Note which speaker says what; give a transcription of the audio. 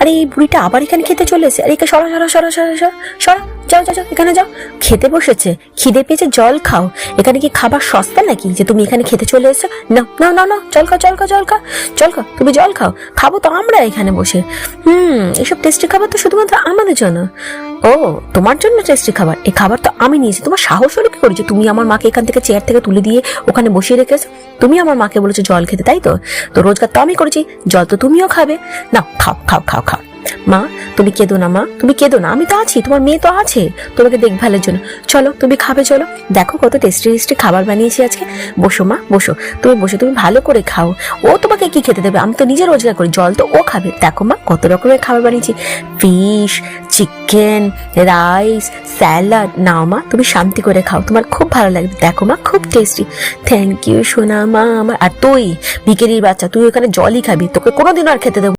Speaker 1: আরে এই বুড়িটা আবার এখানে খেতে চলে এসে, আরে একে সরা সরা সরা সরা সরা সরা, যাও যাও যাও, এখানে যাও। খেতে বসেছে, খিদে পেয়েছে, জল খাও। এখানে কি খাবার সস্তা নাকি যে তুমি এখানে খেতে চলে এসছো? না না না না, জল খাও জল খাও জল খাও জল খাও, তুমি জল খাও। খাবো তো আমরা এখানে বসে। এসব টেস্টি খাবার তো শুধুমাত্র আমাদের জন্য। ও, তোমার জন্য টেস্টি খাবার? এই খাবার তো আমি নিয়েছি। তোমার সাহস হলো কি করে যে তুমি আমার মাকে এখান থেকে চেয়ার থেকে তুলে দিয়ে ওখানে বসিয়ে রেখেছো? তুমি আমার মাকে বলেছো জল খেতে, তাই তো? তো রোজগার তো আমি করেছি, জল তো তুমিও খাবে। না, খাও খাও খাও খাও। মা তুমি কেঁদো না, মা তুমি কেঁদো না, আমি তো আছি, তোমার মেয়ে তো আছে তোমাকে দেখভালের জন্য। চলো তুমি খাবে, চলো। দেখো কত টেস্টি টেস্টি খাবার বানিয়েছি আজকে। বসো মা, বসো, তুমি বসো, তুমি ভালো করে খাও। ও তোমাকে কি খেতে দেবে? আমি তো নিজে রোজগার করি, জল তো ও খাবে। দেখো মা কত রকমের খাবার বানিয়েছি, ফিশ, চিকেন, রাইস, স্যালাড। নাও মা, তুমি শান্তি করে খাও, তোমার খুব ভালো লাগবে। দেখো মা, খুব টেস্টি। থ্যাংক ইউ সোনা মা আমার। আর তুই ভিখারির বাচ্চা, তুই ওখানে জলই খাবি, তোকে কোনোদিনও আর খেতে দেবো।